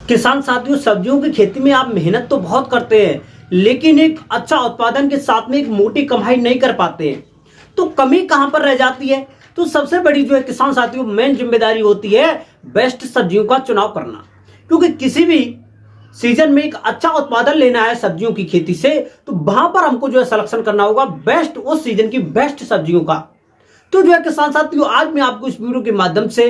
किसान साथियों, सब्जियों की खेती में आप मेहनत तो बहुत करते हैं, लेकिन एक अच्छा उत्पादन के साथ में एक मोटी कमाई नहीं कर पाते हैं। तो कमी कहां पर रह जाती है? तो सबसे बड़ी जो है किसान साथियों मेन जिम्मेदारी होती है बेस्ट सब्जियों का चुनाव करना। क्योंकि किसी भी सीजन में एक अच्छा उत्पादन लेना है सब्जियों की खेती से, तो वहां पर हमको जो है सिलेक्शन करना होगा बेस्ट, उस सीजन की बेस्ट सब्जियों का। तो जो है किसान साथियों, आज मैं आपको इस वीडियो के माध्यम से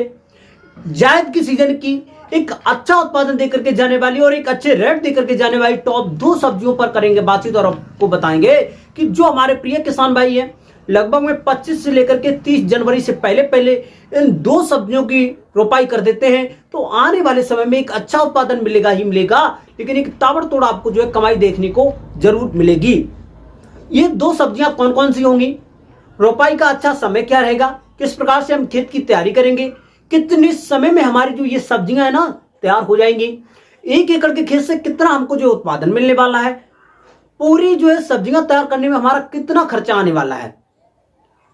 जायद की सीजन की एक अच्छा उत्पादन देकर के जाने वाली और एक अच्छे रेट देकर के जाने वाली टॉप 2 सब्जियों पर करेंगे बातचीत और आपको बताएंगे कि जो हमारे प्रिय किसान भाई हैं लगभग में 25 से लेकर के 30 जनवरी से पहले पहले इन 2 सब्जियों की रोपाई कर देते हैं तो आने वाले समय में एक अच्छा उत्पादन मिलेगा ही मिलेगा, लेकिन एक ताबड़तोड़ आपको जो है कमाई देखने को जरूर मिलेगी। ये 2 सब्जियां कौन कौन सी होंगी, रोपाई का अच्छा समय क्या रहेगा, किस प्रकार से हम खेत की तैयारी करेंगे, कितने समय में हमारी जो ये सब्जियां है ना तैयार हो जाएंगी, 1 एकड़ के खेत से कितना हमको जो उत्पादन मिलने वाला है, पूरी जो है सब्जियां तैयार करने में हमारा कितना खर्चा आने वाला है,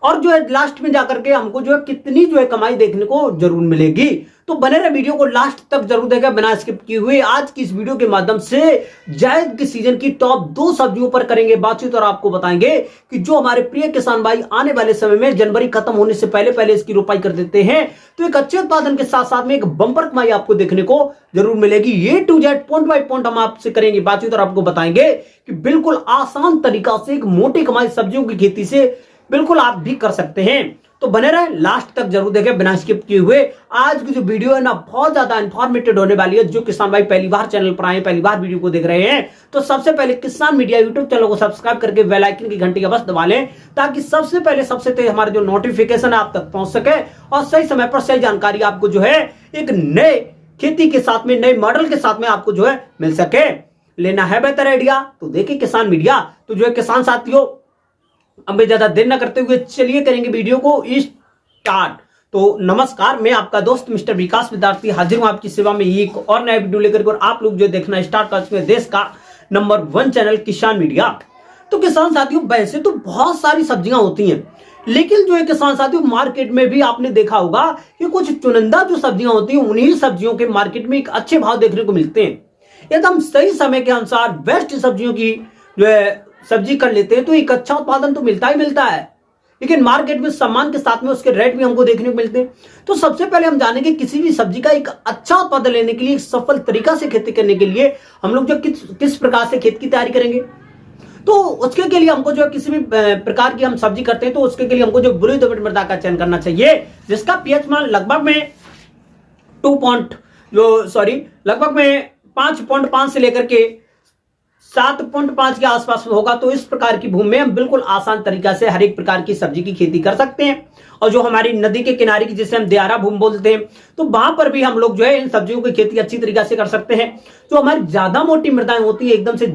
और जो है लास्ट में जाकर के हमको जो है कितनी जो है कमाई देखने को जरूर मिलेगी। तो बने रहे, वीडियो को लास्ट तक जरूर देखें बिना स्किप किए हुए। आज की इस वीडियो के माध्यम से जायद की सीजन की टॉप 2 सब्जियों पर करेंगे बातचीत और आपको बताएंगे कि जो हमारे प्रिय किसान भाई आने वाले समय में जनवरी खत्म होने से पहले पहले इसकी रोपाई कर देते हैं तो एक अच्छे उत्पादन के साथ साथ में एक बंपर कमाई आपको देखने को जरूर मिलेगी। ये to Z point by point हम आपसे करेंगे बातचीत और आपको बताएंगे कि बिल्कुल आसान तरीका से एक मोटी कमाई सब्जियों की खेती से बिल्कुल आप भी कर सकते हैं। तो बने रहे, लास्ट तक जरूर देखें बिना स्किप किए हुए। आज की जो वीडियो है ना बहुत ज्यादा इंफॉर्मेटिव होने वाली है। जो किसान भाई पहली बार चैनल पर आए, पहली बार वीडियो को देख रहे हैं, तो सबसे पहले किसान मीडिया यूट्यूब चैनल को सब्सक्राइब करके बेल आइकन की घंटी का बस दबा लें ताकि सबसे पहले सबसे तेज हमारे जो नोटिफिकेशन है आप तक पहुंच सके और सही समय पर सही जानकारी आपको जो है एक नए खेती के साथ में, नए मॉडल के साथ में आपको जो है मिल सके। लेना है बेहतर आइडिया तो देखिए किसान मीडिया। तो जो है किसान साथियों, अब ज्यादा देर न करते हुए चलिए करेंगे वीडियो को स्टार्ट। तो नमस्कार, मैं आपका दोस्त मिस्टर विकास विद्यार्थी हाजिर हूं आपकी सेवा में एक और नया वीडियो लेकर। और आप लोग जो देखना स्टार्ट कर चुके हैं देश का नंबर 1 चैनल किसान मीडिया। तो किसान साथियों, वैसे तो बहुत सारी सब्जियां होती हैं, लेकिन जो है किसान साथियों मार्केट में भी आपने देखा होगा कि कुछ चुनिंदा जो सब्जियां होती हैं उन्हीं सब्जियों के मार्केट में एक अच्छे भाव देखने को मिलते हैं। एकदम सही समय के अनुसार बेस्ट सब्जियों की जो है सब्जी कर लेते हैं तो एक अच्छा उत्पादन तो मिलता ही मिलता है, लेकिन मार्केट में सम्मान के साथ में उसके रेट भी हमको देखने को मिलते हैं। तो सबसे पहले हम जानेंगे किसी भी सब्जी का एक अच्छा उत्पादन लेने के लिए, सफल तरीका से खेती करने के लिए हम लोग जो किस प्रकार से खेत की तैयारी करेंगे। तो उसके के लिए हमको जो किसी भी प्रकार की हम सब्जी करते हैं तो उसके के लिए हमको जो बुरी दोमट मृदा का चयन करना चाहिए, जिसका पीएच मान लगभग में 5.5 से लेकर के 7.5 के आसपास होगा। तो इस प्रकार की भूमि में हम बिल्कुल आसान तरीका से हर एक प्रकार की सब्जी की खेती कर सकते हैं। और जो हमारी नदी के किनारे की जिसे हम दियारा भूमि बोलते हैं, तो वहां पर भी हम लोग जो है इन सब्जियों की खेती अच्छी तरीके से कर सकते हैं। जो हमारी ज्यादा मोटी मृदाएं होती है, एकदम से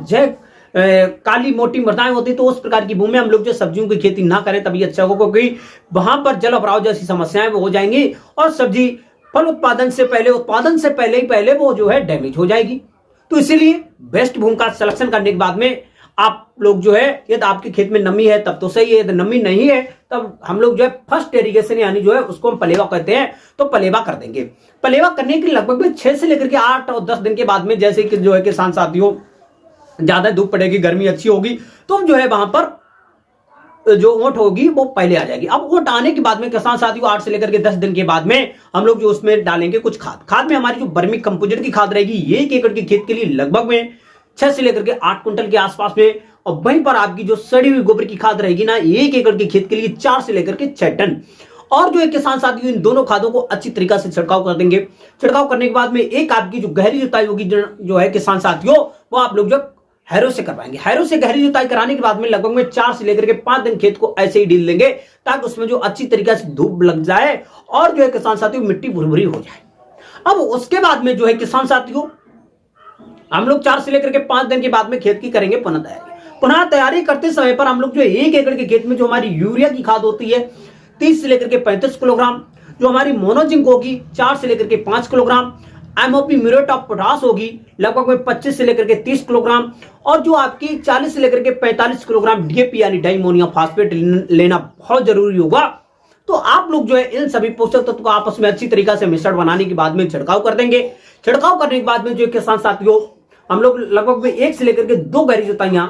काली मोटी मृदाएं होती है, तो उस प्रकार की भूमि में हम लोग जो सब्जियों की खेती ना करें तभी अच्छा होगा, क्योंकि वहां पर जल अभाव जैसी समस्याएं वो हो जाएंगी और सब्जी फल उत्पादन से पहले ही पहले वो जो है डैमेज हो जाएगी। तो इसीलिए बेस्ट भूमि का सिलेक्शन करने के बाद में आप लोग जो है, यदि आपके खेत में नमी है तब तो सही है, यदि नमी नहीं है तब हम लोग जो है फर्स्ट इरिगेशन यानी जो है उसको हम पलेवा कहते हैं, तो पलेवा कर देंगे। पलेवा करने के लगभग में 6 से लेकर के 8 और 10 दिन के बाद में, जैसे कि जो है किसान साथियों ज्यादा धूप पड़ेगी, गर्मी अच्छी होगी, तो जो है वहां पर जो ओट होगी वो पहले आ जाएगी। अब ओट आने के बाद में किसान साथियों 8 से लेकर के 10 दिन के बाद में हम लोग जो उसमें डालेंगे कुछ खाद में हमारी जो वर्मी कंपोजिट की खाद रहेगी, ये 1 एकड़ के खेत के लिए लगभग में 6 से लेकर के 8 क्विंटल के आसपास में। और वहीं पर आपकी जो सड़ी हुई गोबर की खाद रहेगी ना, 1 एकड़ के खेत के लिए 4 से लेकर के 6 टन। और जो है किसान साथियों इन दोनों खादों को अच्छी तरीका से छिड़काव कर देंगे। छिड़काव करने के बाद में एक आपकी जो गहरी जुताई होगी जो है किसान साथियों, वो आप लोग जो हैरो से करवाएंगे। हैरो से गहरी जुताई कराने के बाद में लगभग में 4 से लेकर के 5 दिन खेत को ऐसे ही ढील देंगे ताकि उसमें जो अच्छी तरीके से धूप लग जाए और जो है किसान साथियों मिट्टी भुरभुरी हो जाए। अब उसके बाद में जो है किसान साथियों हम लोग 4 से लेकर के 5 दिन के बाद में खेत की करेंगे पुनः तैयारी करते समय पर हम लोग जो 1 एकड़ के खेत में जो हमारी यूरिया की खाद होती है 30 से लेकर के 35 किलोग्राम, जो हमारी मोनोजिंक होगी 4 से लेकर के 5 kilogram, MOP muriate of potash होगी लगभग में 25 से लेकर के 30 किलोग्राम, और जो आपकी 40 से लेकर के 45 किलोग्राम डीएपी यानी डाइमोनियम फॉस्फेट लेना बहुत जरूरी होगा। तो आप लोग जो है इन सभी पोषक तत्व को आपस में अच्छी तरीका से मिश्रण बनाने के बाद में छिड़काव कर देंगे। छिड़काव करने के बाद में जो किसान साथियों हम लोग लगभग में 1 से लेकर के 2 गहरी जुताइयां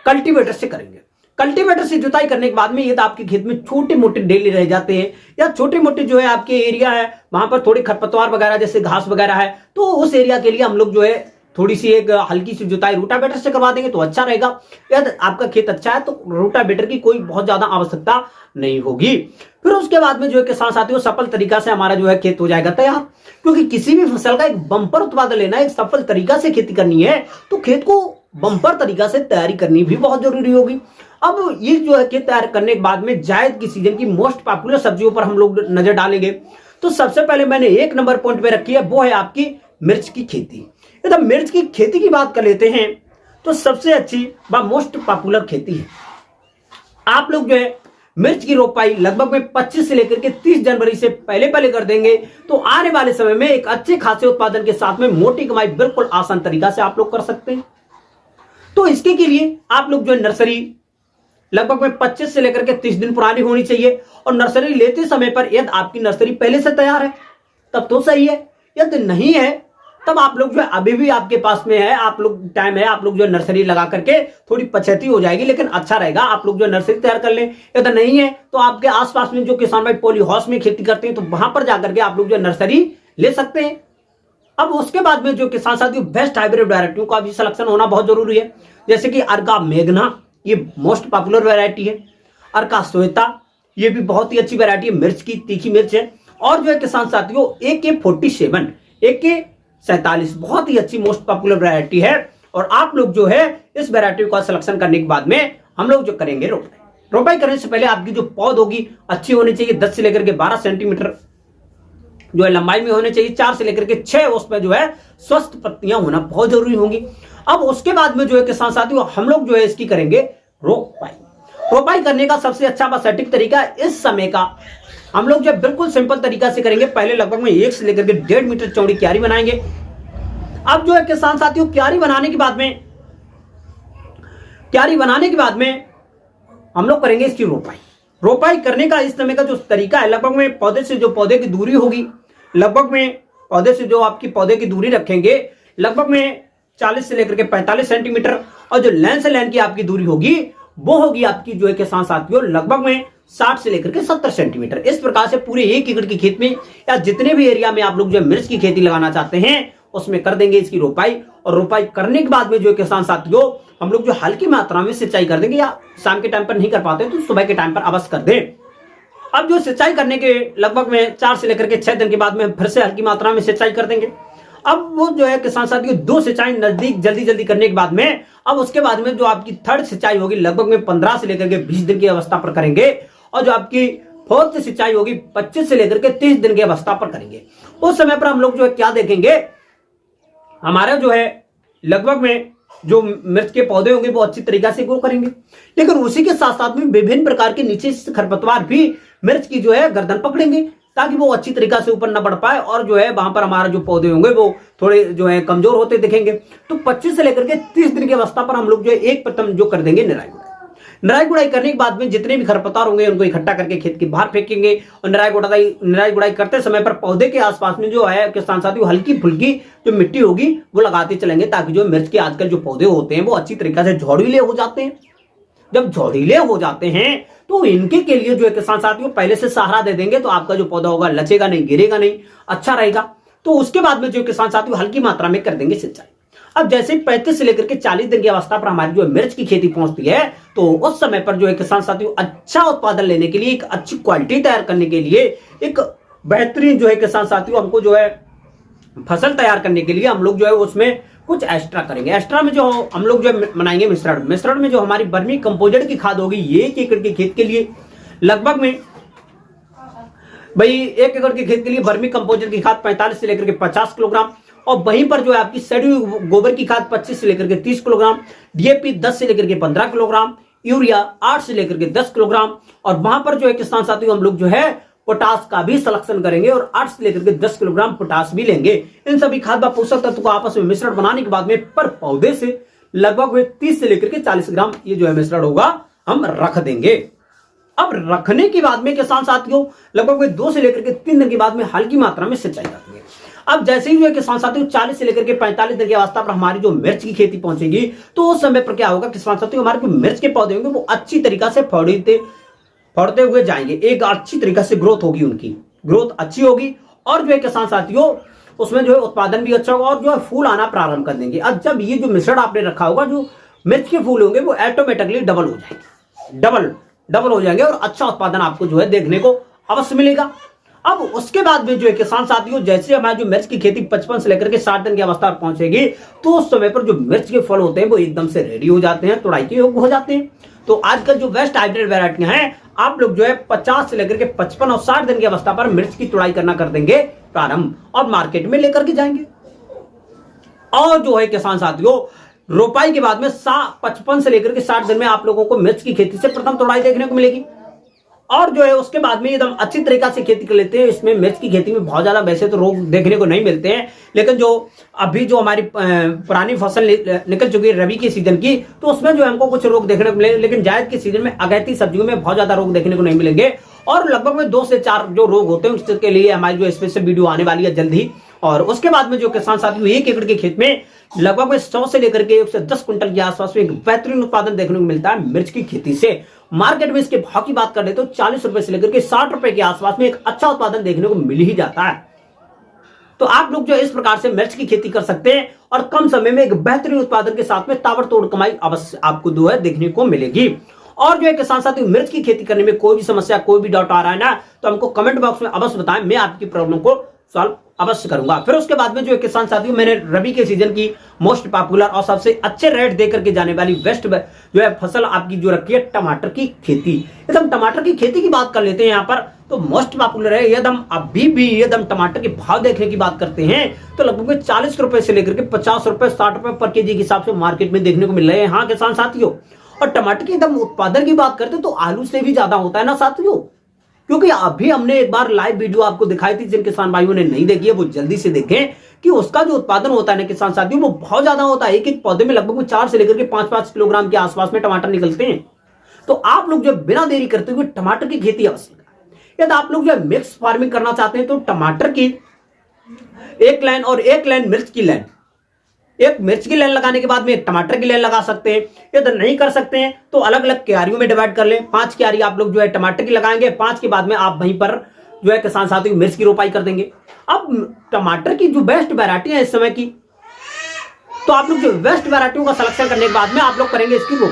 कल्टीवेटर से करेंगे। कल्टीवेटर से जुताई करने के बाद में यदि आपके खेत में छोटे मोटे डेली रह जाते हैं या छोटे मोटे जो है आपके एरिया है वहां पर थोड़ी खरपतवार वगैरह जैसे घास वगैरह है, तो उस एरिया के लिए हम लोग जो है थोड़ी सी एक हल्की सी जुताई रोटावेटर से करवा देंगे तो अच्छा रहेगा। यदि आपका खेत अच्छा है तो रोटावेटर की कोई बहुत ज्यादा आवश्यकता नहीं होगी। फिर उसके बाद में जो है किसान साथियों सफल तरीका से हमारा जो है खेत हो जाएगा तैयार। क्योंकि किसी भी फसल का एक बम्पर उत्पादन लेना है, एक सफल तरीका से खेती करनी है तो खेत को बम्पर तरीका से तैयारी करनी भी बहुत जरूरी होगी। अब ये जो है खेत तैयार करने के बाद में जायद की सीजन की मोस्ट पॉपुलर सब्जियों पर हम लोग नजर डालेंगे। तो सबसे पहले मैंने 1 नंबर पॉइंट पे रखी है, वो है आपकी मिर्च की खेती। यदि मिर्च की खेती की बात कर लेते हैं तो सबसे अच्छी व मोस्ट पॉपुलर खेती है। आप लोग जो है मिर्च की रोपाई लगभग में 25 से लेकर के 30 जनवरी से पहले पहले कर देंगे तो आने वाले समय में एक अच्छे खासे उत्पादन के साथ में मोटी कमाई बिल्कुल आसान तरीका से आप लोग कर सकते हैं। तो इसके के लिए आप लोग जो है नर्सरी लगभग में 25 से लेकर के 30 दिन पुरानी होनी चाहिए। और नर्सरी लेते समय पर यदि आपकी नर्सरी पहले से तैयार है तब तो सही है, यदि नहीं है तब आप लोग जो है अभी भी आपके पास में है, आप लोग टाइम है, आप लोग जो है नर्सरी लगा करके थोड़ी पछेती हो जाएगी लेकिन अच्छा रहेगा आप लोग जो नर्सरी तैयार कर लें। यदि नहीं है तो आपके आसपास में जो किसान भाई पॉली हाउस में खेती करते हैं तो वहां पर जाकर के आप लोग जो नर्सरी ले सकते हैं। अब उसके बाद में जो किसान साथियों बेस्ट हाइब्रिड वैरायटियों का भी सिलेक्शन होना बहुत जरूरी है। जैसे कि अर्का मेघना, ये मोस्ट पॉपुलर वैरायटी है। अर्का श्वेता, ये भी बहुत ही अच्छी वैरायटी है, मिर्च की तीखी मिर्च है। और जो है किसान साथियों AK-47, AK-47 बहुत ही अच्छी मोस्ट पॉपुलर वैरायटी है। और आप लोग जो है इस वैरायटी का सिलेक्शन करने के बाद में हम लोग जो करेंगे रोपाई करने से पहले आपकी जो पौध होगी अच्छी होनी चाहिए, 10 से लेकर के 12 सेंटीमीटर जो है लंबाई में होने चाहिए, 4 से लेकर के 6 उसमें जो है स्वस्थ पत्तियां होना बहुत जरूरी होंगी। अब उसके बाद में जो है किसान साथियों हम लोग जो है इसकी करेंगे रोपाई। रोपाई करने का सबसे अच्छा व सटीक तरीका इस समय का हम लोग जो बिल्कुल सिंपल तरीका से करेंगे। पहले लगभग में 1 से लेकर के 1.5 मीटर चौड़ी क्यारी बनाएंगे। अब जो है किसान साथियों क्यारी बनाने के बाद में हम लोग करेंगे इसकी रोपाई। रोपाई करने का इस समय का जो तरीका है लगभग में पौधे से जो पौधे की दूरी होगी, लगभग में पौधे से जो आपकी पौधे की दूरी रखेंगे लगभग में 40 से लेकर के 45 सेंटीमीटर। और जो लाइन से लाइन की आपकी दूरी होगी वो होगी आपकी जो है किसान साथियों लगभग में 60 से लेकर के 70 सेंटीमीटर। इस प्रकार से पूरे 1 एकड़ की खेत में या जितने भी एरिया में आप लोग जो मिर्च की खेती लगाना चाहते हैं उसमें कर देंगे इसकी रोपाई। और रोपाई करने के बाद में जो किसान साथियों हम लोग जो हल्की मात्रा में सिंचाई कर देंगे, या शाम के टाइम पर नहीं कर पाते तो सुबह के टाइम पर अवश्य कर दें। अब जो सिंचाई करने के लगभग में 4 से लेकर के 6 दिन के बाद में फिर से हल्की मात्रा में सिंचाई कर देंगे। अब वो जो है किसान साथियों 2 सिंचाई नजदीक जल्दी करने के बाद में अब उसके बाद में जो आपकी थर्ड सिंचाई होगी लगभग में 15 से लेकर के 20 दिन की अवस्था पर करेंगे। और जो आपकी फोर्थ सिंचाई होगी 25 से लेकर के 30 दिन की अवस्था पर करेंगे। उस समय पर हम लोग जो है क्या देखेंगे, हमारा जो है लगभग में जो मिर्च के पौधे होंगे वो अच्छी तरीका से ग्रो करेंगे। लेकिन उसी के साथ साथ में विभिन्न प्रकार के नीचे खरपतवार भी मिर्च की जो है गर्दन पकड़ेंगे ताकि वो अच्छी तरीका से ऊपर न बढ़ पाए और जो है वहां पर हमारा जो पौधे होंगे वो थोड़े जो है कमजोर होते दिखेंगे। तो 25 से लेकर के 30 दिन की अवस्था पर हम लोग जो है एक प्रथम जो कर देंगे निराई गुड़ाई करने के बाद में जितने भी खरपतवार होंगे उनको इकट्ठा करके खेत के बाहर फेंकेंगे। और निराई गुड़ाई करते समय पर पौधे के आसपास में जो है किसान साथियों हल्की फुल्की जो मिट्टी होगी वो लगाते चलेंगे ताकि जो मिर्च के आजकल जो पौधे होते हैं वो अच्छी तरीके से झड़ीले हो जाते हैं। जब झड़ीले हो जाते हैं तो इनके के लिए जो है किसान साथियों पहले से सहारा दे देंगे तो आपका जो पौधा होगा लचेगा नहीं, गिरेगा नहीं, अच्छा रहेगा। तो उसके बाद में जो किसान साथियों हल्की मात्रा में कर देंगे सिंचाई। अब जैसे 35 से लेकर के 40 दिन की अवस्था पर हमारी जो मिर्च की खेती पहुंचती है तो उस समय पर जो है किसान साथियों अच्छा उत्पादन लेने के लिए, एक अच्छी क्वालिटी तैयार करने के लिए, एक बेहतरीन जो है किसान साथियों हमको जो है फसल तैयार करने के लिए हम लोग जो है उसमें कुछ एक्स्ट्रा करेंगे। एक्स्ट्रा में जो हम लोग जो बनाएंगे मिश्रण में जो हमारी वर्मी कंपोजिट की खाद होगी 1 एकड़ के खेत के लिए लगभग में भाई 1 एकड़ के खेत के लिए वर्मी कंपोजिट की खाद 45 से लेकर के 50 किलोग्राम। और वहीं पर जो है आपकी सड़ी गोबर की खाद 25 से लेकर के 30 किलोग्राम, डीएपी 10 से लेकर के 15 किलोग्राम, यूरिया 8 से लेकर के 10 किलोग्राम। और वहां पर जो है किसान साथियों हम लोग जो है पोटास का भी सिलेक्शन करेंगे और 8 से लेकर के 10 किलोग्राम पोटास भी लेंगे। इन सभी खाद व पोषक तत्व को आपस में मिश्रण बनाने के बाद में पर पौधे से लगभग 30 से लेकर के 40 ग्राम ये जो है मिश्रण होगा हम रख देंगे। अब रखने के बाद में किसान साथियों लगभग 2 से लेकर के 3 दिन के बाद में हल्की मात्रा में सिंचाई करनी है। अब जैसे ही जो है किसान साथियों 40 से लेकर के 45 दिन की अवस्था पर हमारी जो मिर्च की खेती पहुंचेगी, तो उस समय पर क्या होगा किसान साथियों, हमारे जो मिर्च के पौधे होंगे वो अच्छी तरीका से फड़ते हुए जाएंगे, एक अच्छी तरीका से ग्रोथ होगी, उनकी ग्रोथ अच्छी होगी और जो है किसान साथियों उसमें जो है उत्पादन भी अच्छा होगा और जो है फूल आना प्रारंभ कर देंगे। अब जब ये जो मिश्रण आपने रखा होगा, जो मिर्च के फूल होंगे वो ऑटोमेटिकली डबल हो जाएंगे, डबल हो जाएंगे और अच्छा उत्पादन आपको जो है देखने को अवश्य मिलेगा। अब उसके बाद में जो है किसान साथियों जैसे हमारी जो मिर्च की खेती 55 से लेकर के 60 दिन की अवस्था पर पहुंचेगी, तो उस समय पर जो मिर्च के फल होते हैं वो एकदम से रेडी हो जाते हैं, तुड़ाई के योग्य हो जाते हैं। तो आजकल जो बेस्ट हाइब्रिड वैरायटियां हैं, आप लोग जो है 50 से लेकर के 55 और 60 दिन की अवस्था पर मिर्च की तुड़ाई करना कर देंगे प्रारंभ और मार्केट में लेकर के जाएंगे। और जो है किसान साथियों रोपाई के बाद में 55 से लेकर के 60 दिन में आप लोगों को मिर्च की खेती से प्रथम तुड़ाई देखने को मिलेगी और जो है उसके बाद में एकदम अच्छी तरीका से खेती कर लेते हैं। इसमें मिर्च की खेती में बहुत ज्यादा वैसे तो रोग देखने को नहीं मिलते हैं, लेकिन जो अभी जो हमारी पुरानी फसल निकल चुकी है रबी के सीजन की, तो उसमें जो हमको कुछ रोग देखने को मिले, लेकिन जायद के सीजन में अगैती सब्जियों में बहुत ज्यादा रोग देखने को नहीं मिलेंगे और लगभग में 2 से 4 जो रोग होते हैं उसके लिए हमारी जो स्पेशल वीडियो आने वाली है जल्द ही। और उसके बाद में जो किसान साथियों 1 एकड़ के खेत में लगभग 100 से लेकर के 110 क्विंटल के आसपास में एक बेहतरीन उत्पादन देखने को मिलता है मिर्च की खेती से। मार्केट में इसके भाव की बात कर ले तो 40 रुपए से लेकर के 60 रुपए के आसपास में एक अच्छा उत्पादन देखने को मिल ही जाता है। तो आप लोग जो इस प्रकार से मिर्च की खेती कर सकते हैं और कम समय में एक बेहतरीन उत्पादन के साथ में ताबड़तोड़ कमाई अवश्य आपको जो है देखने को मिलेगी। और जो है किसान साथियों मिर्च की खेती करने में कोई भी समस्या कोई भी डाउट आ रहा है ना, तो हमको कमेंट बॉक्स में अवश्य बताएं, मैं आपकी प्रॉब्लम को सॉल्व अवश्य करूंगा। फिर उसके बाद में जो है किसान साथियों मैंने रबी के सीजन की मोस्ट पॉपुलर और सबसे अच्छे रेट देकर के जाने वाली बेस्ट जो है फसल आपकी जो रखी है टमाटर की खेती। एकदम टमाटर की खेती की बात कर लेते हैं यहाँ पर, तो मोस्ट पॉपुलर है एकदम। अभी भी एकदम टमाटर के भाव देखने की बात करते हैं तो लगभग 40 रुपए से लेकर के 50 रुपए 60 रुपए पर केजी के हिसाब से मार्केट में देखने को मिल रहे हैं। हाँ किसान साथियों, और टमाटर के एकदम उत्पादन की बात करते तो आलू से भी ज्यादा होता है ना साथियों, क्योंकि अभी हमने एक बार लाइव वीडियो आपको दिखाई थी, जिन किसान भाइयों ने नहीं देखी है वो जल्दी से देखें कि उसका जो उत्पादन होता है ना किसान साथियों वो बहुत ज्यादा होता है। एक एक पौधे में लगभग 4 से लेकर के 5-5 किलोग्राम के आसपास में टमाटर निकलते हैं। तो आप लोग जो बिना देरी करते हुए टमाटर की खेती अवश्य करें। यदि आप लोग जो मिक्स फार्मिंग करना चाहते हैं तो टमाटर की एक लाइन और एक लाइन मिर्च की लाइन, एक मिर्च की लाइन लगाने के बाद में एक टमाटर की लाइन लगा सकते हैं। यदि नहीं कर सकते हैं तो अलग अलग क्यारियों में डिवाइड कर लें। 5 क्यारी आप लोग जो है टमाटर की लगाएंगे, 5 के बाद में आप वहीं पर जो है किसान साथियों मिर्च की रोपाई कर देंगे। अब टमाटर की जो बेस्ट वैरायटी है इस समय की, तो आप लोग जो बेस्ट वैरायटियों का सिलेक्शन करने के बाद में आप लोग करेंगे इसकी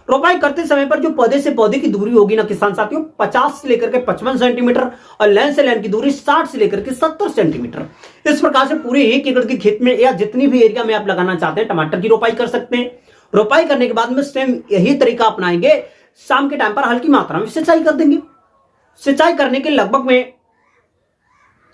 रोपाई करते समय पर जो पौधे से पौधे की दूरी होगी ना किसान साथियों 50 से लेकर के 55 सेंटीमीटर और लाइन से लाइन की दूरी 60 से लेकर के 70 सेंटीमीटर। इस प्रकार से पूरे 1 एकड़ के खेत में या जितनी भी एरिया में आप लगाना चाहते हैं टमाटर की रोपाई कर सकते हैं। रोपाई करने के बाद में सेम यही तरीका अपनाएंगे। शाम के टाइम पर हल्की मात्रा में सिंचाई कर देंगे। सिंचाई करने के लगभग में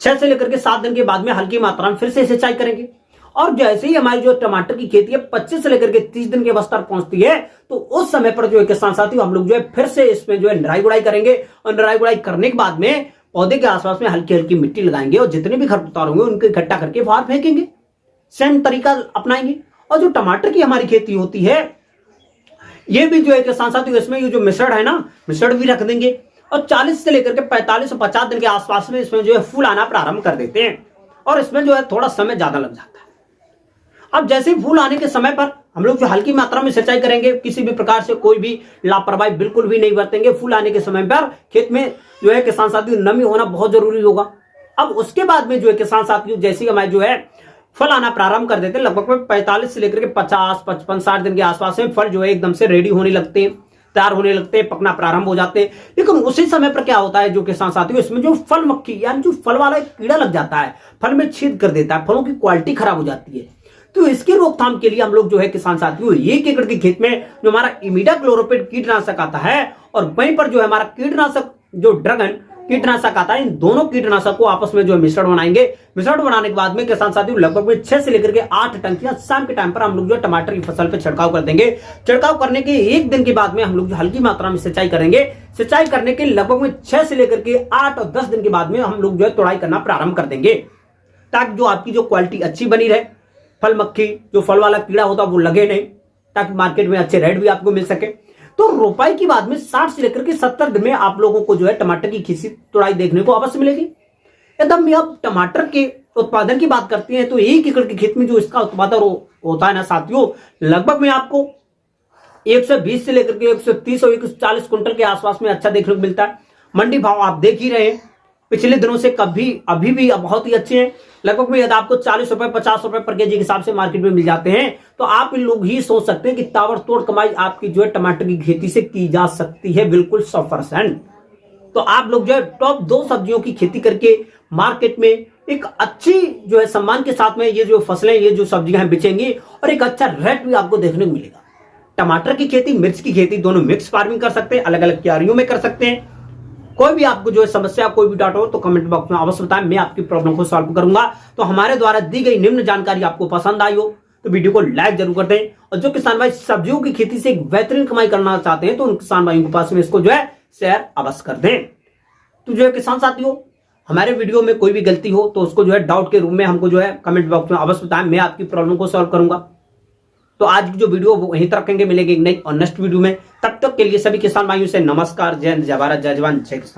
6 से लेकर के 7 दिन के बाद में हल्की मात्रा में फिर से सिंचाई करेंगे। और जैसे ही हमारी जो टमाटर की खेती है 25 से लेकर के 30 दिन के अवस्था पहुंचती है, तो उस समय पर जो है किसान साथियों हम लोग जो है फिर से इसमें जो है निराई गुड़ाई करेंगे और निराई गुड़ाई करने के बाद में पौधे के आसपास में हल्की हल्की मिट्टी लगाएंगे और जितने भी खरपतवार होंगे उनको इकट्ठा करके बाहर फेंकेंगे। सेम तरीका अपनाएंगे। और जो टमाटर की हमारी खेती होती है ये भी जो है किसान साथियों इसमें ये जो मिश्रण है ना, मिश्रण भी रख देंगे और 40 से लेकर के 45 और 50 दिन के आसपास में इसमें जो है फूल आना प्रारंभ कर देते हैं और इसमें जो है थोड़ा समय ज्यादा लग जाता है। अब जैसे फूल आने के समय पर हम लोग जो हल्की मात्रा में सिंचाई करेंगे, किसी भी प्रकार से कोई भी लापरवाही बिल्कुल भी नहीं बरतेंगे। फूल आने के समय पर खेत में जो है किसान साथियों नमी होना बहुत जरूरी होगा। अब उसके बाद में जो है किसान साथियों जैसे ही हमारे जो है फल आना प्रारंभ कर देते हैं, लगभग 45 से लेकर के 50, 55, 60 दिन के आसपास में फल जो है एकदम से रेडी होने लगते हैं, तैयार होने लगते हैं, पकना प्रारंभ हो जाते हैं। लेकिन उसी समय पर क्या होता है जो किसान साथियों इसमें जो फल मक्खी यानी जो फल वाला एक कीड़ा लग जाता है, फल में छेद कर देता है, फलों की क्वालिटी खराब हो जाती है। तो इसकी रोकथाम के लिए हम लोग जो है किसान साथियों 1 एकड़ के खेत में जो हमारा इमिडाक्लोरोपिड कीटनाशक आता है और वहीं पर जो है हमारा कीटनाशक जो ड्रैगन कीटनाशक आता है, इन दोनों कीटनाशक को आपस में जो है मिश्रण बनाएंगे। मिश्रण बनाने के बाद में किसान साथियों लगभग 6 से लेकर के 8 टंकियां शाम के टाइम पर हम लोग जो टमाटर की फसल पे छिड़काव कर देंगे। छिड़काव करने के 1 दिन के बाद में हम लोग हल्की मात्रा में सिंचाई करेंगे। सिंचाई करने के लगभग 6 से लेकर के 8 और 10 दिन के बाद में हम लोग जो है तुड़ाई करना प्रारंभ कर देंगे, ताकि जो आपकी जो क्वालिटी अच्छी बनी रहे, फल मक्खी जो फल वाला कीड़ा होता है वो लगे नहीं, ताकि मार्केट में अच्छे रेट भी आपको मिल सके। तो रोपाई की बाद में 60 से लेकर के 70 दिन में आप लोगों को जो है टमाटर की खीसी तुड़ाई देखने को अवश्य मिलेगी। एकदम भी आप टमाटर के उत्पादन की बात करते हैं तो 1 एकड़ के खेत में जो इसका उत्पादन होता है ना साथियों, लगभग में आपको 120 से लेकर के 130 और 140 कुंटल के आसपास में अच्छा देखने को मिलता है। मंडी भाव आप देख ही रहे हैं, पिछले दिनों से अभी भी बहुत ही अच्छे हैं। लगभग में यदि आपको 40 रुपए 50 रुपए पर केजी के हिसाब से मार्केट में मिल जाते हैं तो आप इन लोग ही सोच सकते हैं कि ताबड़तोड़ कमाई आपकी जो है टमाटर की खेती से की जा सकती है, बिल्कुल 100%। तो आप लोग जो है टॉप 2 सब्जियों की खेती करके मार्केट में एक अच्छी जो है सम्मान के साथ में ये जो फसलें, ये जो सब्जियां हैं बेचेंगी और एक अच्छा रेट भी आपको देखने को मिलेगा। टमाटर की खेती, मिर्च की खेती दोनों मिक्स फार्मिंग कर सकते हैं, अलग अलग क्यारियों में कर सकते हैं। कोई भी आपको जो है समस्या, कोई भी डाउट हो तो कमेंट बॉक्स में अवश्य बताएं, मैं आपकी प्रॉब्लम को सॉल्व करूंगा। तो हमारे द्वारा दी गई निम्न जानकारी आपको पसंद आई हो तो वीडियो को लाइक जरूर कर दें, और जो किसान भाई सब्जियों की खेती से एक बेहतरीन कमाई करना चाहते हैं तो उन किसान भाइयों के पास में इसको जो है शेयर अवश्य कर दें। तो जो है किसान साथियों, हमारे वीडियो में कोई भी गलती हो तो उसको जो है डाउट के रूप में हमको जो है कमेंट बॉक्स में अवश्य बताएं, मैं आपकी प्रॉब्लम को सॉल्व करूंगा। तो आज की जो वीडियो वो वहीं तक रखेंगे, मिलेंगे एक नई और नेक्स्ट वीडियो में। तब तक के लिए सभी किसान भाइयों से नमस्कार, जय हिंद, जय भारत, जय जवान, जय किसान।